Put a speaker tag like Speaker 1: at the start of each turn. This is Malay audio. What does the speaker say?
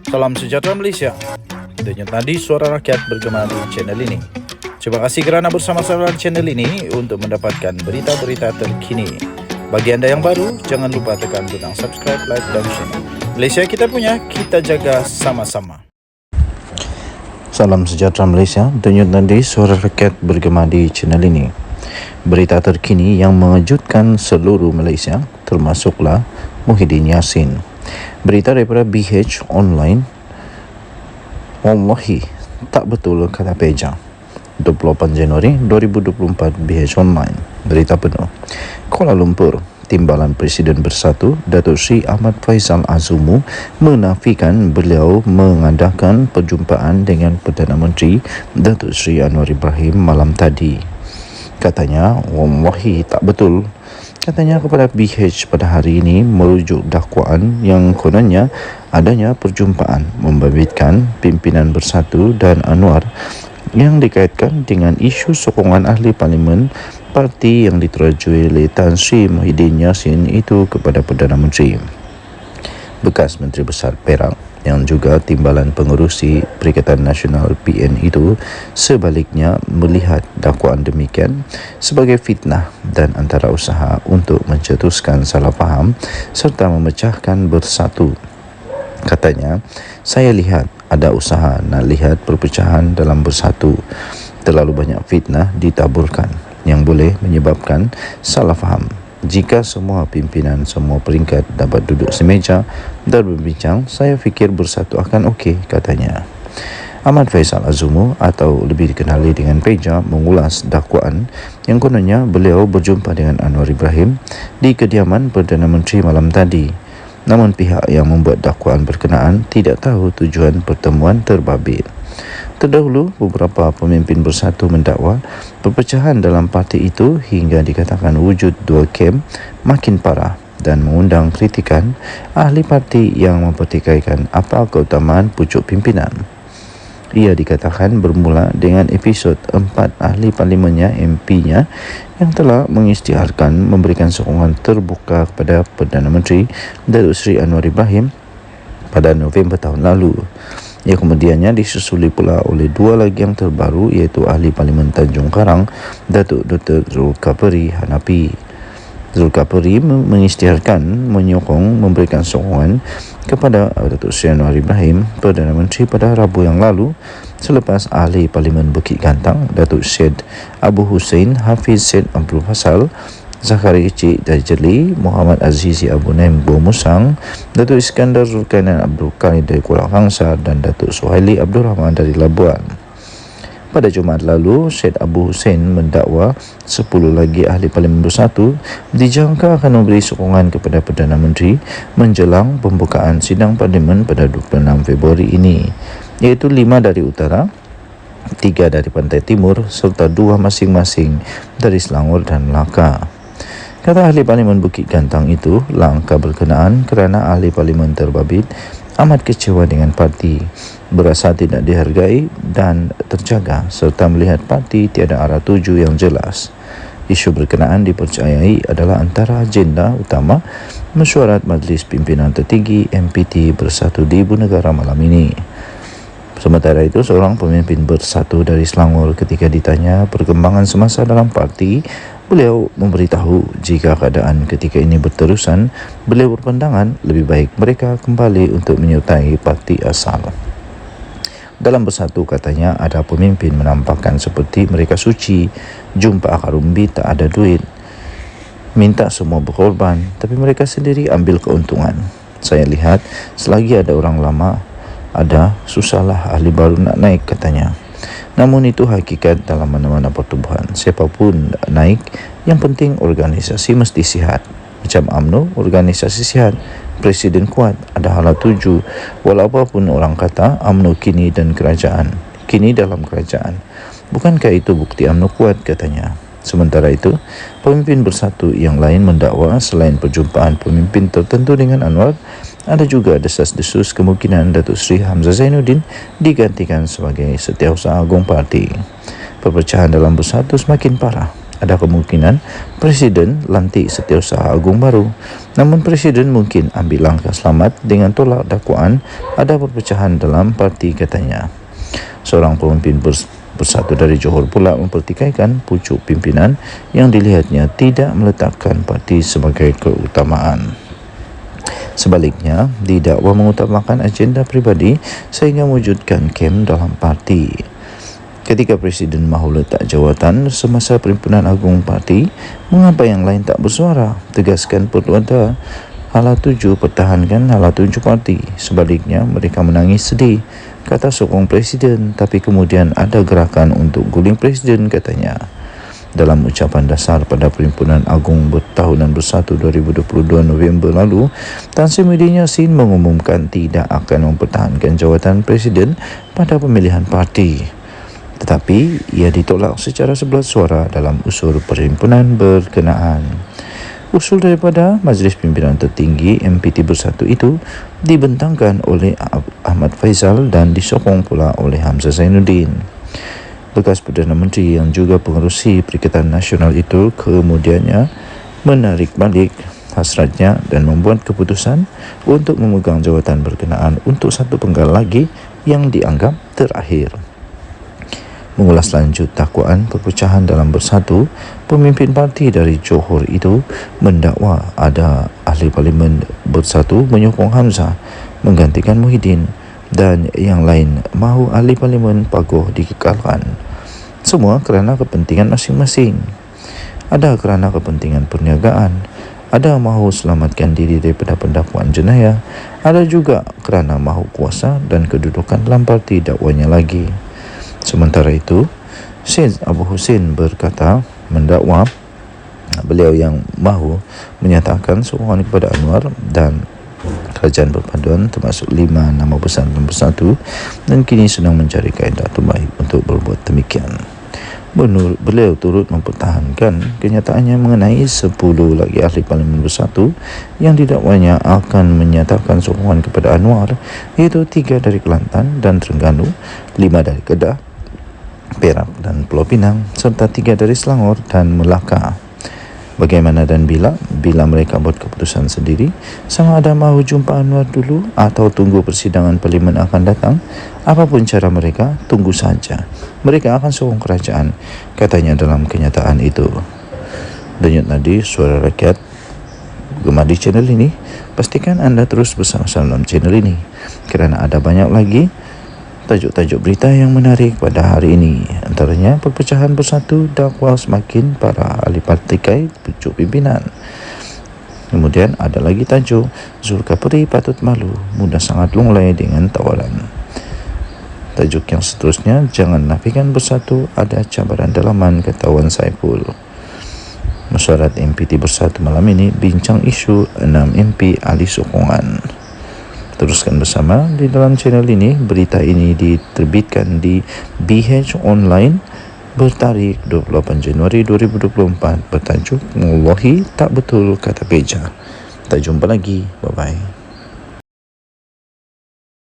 Speaker 1: Salam sejahtera Malaysia. Denyut nadi suara rakyat bergema di channel ini. Terima kasih kerana bersama-sama di channel ini untuk mendapatkan berita-berita terkini. Bagi anda yang baru, jangan lupa tekan butang subscribe, like dan share. Malaysia kita punya, kita jaga sama-sama. Salam sejahtera Malaysia. Denyut nadi suara rakyat bergema di channel ini. Berita terkini yang mengejutkan seluruh Malaysia, termasuklah Muhyiddin Yassin. Berita daripada BH Online. Wallahi, tak betul kata Peja. 28 Januari 2024 BH Online. Berita penuh. Kuala Lumpur, Timbalan Presiden Bersatu Datuk Seri Ahmad Faisal Azumu menafikan beliau mengadakan perjumpaan dengan Perdana Menteri Datuk Seri Anwar Ibrahim malam tadi. Katanya, wallahi tak betul. Katanya kepada BH pada hari ini merujuk dakwaan yang kononnya adanya perjumpaan membabitkan pimpinan Bersatu dan Anwar yang dikaitkan dengan isu sokongan ahli parlimen parti yang diterajui oleh Tan Sri Muhyiddin Yassin itu kepada Perdana Menteri. Bekas Menteri Besar Perak yang juga timbalan pengerusi Perikatan Nasional PN itu sebaliknya melihat dakwaan demikian sebagai fitnah dan antara usaha untuk mencetuskan salah faham serta memecahkan Bersatu. Katanya, saya lihat ada usaha nak lihat perpecahan dalam Bersatu. Terlalu banyak fitnah ditaburkan yang boleh menyebabkan salah faham. Jika semua pimpinan semua peringkat dapat duduk semeja dan berbincang, saya fikir Bersatu akan okey, katanya. Ahmad Faisal Azumu atau lebih dikenali dengan Peja mengulas dakwaan yang kononnya beliau berjumpa dengan Anwar Ibrahim di kediaman Perdana Menteri malam tadi. Namun pihak yang membuat dakwaan berkenaan tidak tahu tujuan pertemuan terbabit. Terdahulu, beberapa pemimpin Bersatu mendakwa perpecahan dalam parti itu hingga dikatakan wujud dua kem makin parah dan mengundang kritikan ahli parti yang mempertikaikan apa keutamaan pucuk pimpinan. Ia dikatakan bermula dengan episod 4 ahli parlimennya MP-nya yang telah mengisytiharkan memberikan sokongan terbuka kepada Perdana Menteri Datuk Seri Anwar Ibrahim pada November tahun lalu. Ia kemudiannya disusuli pula oleh dua lagi yang terbaru iaitu ahli Parlimen Tanjung Karang Datuk Dr. Zulkifli Hanafi. Zulkifli mengisytiharkan menyokong memberikan sokongan kepada Datuk Seri Anwar Ibrahim Perdana Menteri pada Rabu yang lalu selepas ahli Parlimen Bukit Gantang Datuk Syed Abu Hussein Hafiz Syed Abdul Fasal, Zakari Cik Dajjali, Muhammad Azizi Abu Naim Musang, Datuk Iskandar Zulkarnain Abdul Qadir dari Kuala Kangsar dan Datuk Suhaili Abdul Rahman dari Labuan. Pada Jumaat lalu, Syed Abu Hussein mendakwa 10 lagi ahli Parlimen Bersatu dijangka akan memberi sokongan kepada Perdana Menteri menjelang pembukaan sidang Parlimen pada 26 Februari ini, iaitu 5 dari utara, 3 dari pantai timur serta 2 masing-masing dari Selangor dan Melaka. Kata ahli Parlimen Bukit Gantang itu, langkah berkenaan kerana ahli Parlimen terbabit amat kecewa dengan parti, berasa tidak dihargai dan terjaga serta melihat parti tiada arah tuju yang jelas. Isu berkenaan dipercayai adalah antara agenda utama mesyuarat Majlis Pimpinan Tertinggi MPT Bersatu di Ibu Negara malam ini. Sementara itu, seorang pemimpin Bersatu dari Selangor ketika ditanya perkembangan semasa dalam parti, beliau memberitahu jika keadaan ketika ini berterusan, beliau berpandangan lebih baik mereka kembali untuk menyertai parti asal. Dalam Bersatu, katanya, ada pemimpin menampakkan seperti mereka suci, jumpa akar umbi tak ada duit, minta semua berkorban, tapi mereka sendiri ambil keuntungan. Saya lihat selagi ada orang lama, ada susahlah ahli baru nak naik, katanya. Namun itu hakikat dalam mana-mana pertubuhan. Siapapun naik, yang penting organisasi mesti sihat. Macam UMNO, organisasi sihat, presiden kuat, ada hala tuju. Walau apapun orang kata, UMNO kini dan kerajaan. Kini dalam kerajaan. Bukankah itu bukti UMNO kuat, katanya. Sementara itu, pemimpin Bersatu yang lain mendakwa selain perjumpaan pemimpin tertentu dengan Anwar, ada juga desas-desus kemungkinan Datuk Seri Hamzah Zainuddin digantikan sebagai Setiausaha Agung Parti. Perpecahan dalam Bersatu semakin parah. Ada kemungkinan Presiden lantik Setiausaha Agung baru. Namun Presiden mungkin ambil langkah selamat dengan tolak dakwaan ada perpecahan dalam parti, katanya. Seorang pemimpin Bersatu dari Johor pula mempertikaikan pucuk pimpinan yang dilihatnya tidak meletakkan parti sebagai keutamaan. Sebaliknya, didakwa mengutamakan agenda pribadi sehingga mewujudkan kem dalam parti. Ketika Presiden mahu letak jawatan semasa Perhimpunan Agung Parti, mengapa yang lain tak bersuara? Tegaskan perlu ada hala tuju, pertahankan hala tuju parti. Sebaliknya, mereka menangis sedih, kata sokong Presiden, tapi kemudian ada gerakan untuk guling Presiden, katanya. Dalam ucapan dasar pada Perhimpunan Agung Bertahunan Bersatu 2022 November lalu, Tan Sri Muhyiddin Yassin mengumumkan tidak akan mempertahankan jawatan Presiden pada pemilihan parti. Tetapi ia ditolak secara 11 suara dalam usul perhimpunan berkenaan. Usul daripada Majlis Pimpinan Tertinggi MPT Bersatu itu dibentangkan oleh Ahmad Faizal dan disokong pula oleh Hamzah Zainuddin. Bekas Perdana Menteri yang juga pengerusi Perikatan Nasional itu kemudiannya menarik balik hasratnya dan membuat keputusan untuk memegang jawatan berkenaan untuk satu penggal lagi yang dianggap terakhir. Mengulas lanjut dakwaan perpecahan dalam Bersatu, pemimpin parti dari Johor itu mendakwa ada ahli parlimen Bersatu menyokong Hamzah menggantikan Muhyiddin dan yang lain mahu ahli parlimen Pagoh dikekalkan. Semua kerana kepentingan masing-masing. Ada kerana kepentingan perniagaan, ada mahu selamatkan diri daripada pendakwaan jenayah, ada juga kerana mahu kuasa dan kedudukan dalam parti dakwanya lagi. Sementara itu, Syed Abu Hussein berkata mendakwa beliau yang mahu menyatakan sokongan kepada Anwar dan kerajaan perpaduan termasuk 5 nama besar dalam Bersatu dan kini sedang mencari kaedah terbaik untuk berbuat demikian. Beliau turut mempertahankan kenyataannya mengenai 10 lagi ahli parlimen Bersatu yang didakwanya akan menyatakan sokongan kepada Anwar, iaitu 3 dari Kelantan dan Terengganu, 5 dari Kedah, Perak dan Pulau Pinang serta 3 dari Selangor dan Melaka. Bagaimana dan bila mereka buat keputusan sendiri, sama ada mahu jumpa Anwar dulu atau tunggu persidangan parlimen akan datang, apapun cara mereka, tunggu saja. Mereka akan sokong kerajaan, katanya dalam kenyataan itu. Denyut nadi Suara Rakyat, gemari channel ini, pastikan anda terus bersama-sama dalam channel ini kerana ada banyak lagi tajuk-tajuk berita yang menarik pada hari ini. Antaranya perpecahan Bersatu, dakwa semakin para ahli partikai pucuk pimpinan. Kemudian ada lagi tajuk Zulkifli patut malu, mudah sangat lunglai dengan tawaran. Tajuk yang seterusnya, jangan nafikan Bersatu ada cabaran dalaman, kata Wan Saiful. Mesyuarat MPT Bersatu malam ini bincang isu 6 MP ahli sokongan. Teruskan bersama di dalam channel ini. Berita ini diterbitkan di BH Online bertarikh 28 Januari 2024 bertajuk "Wallahi tak betul kata Beja". Kita jumpa lagi. Bye-bye.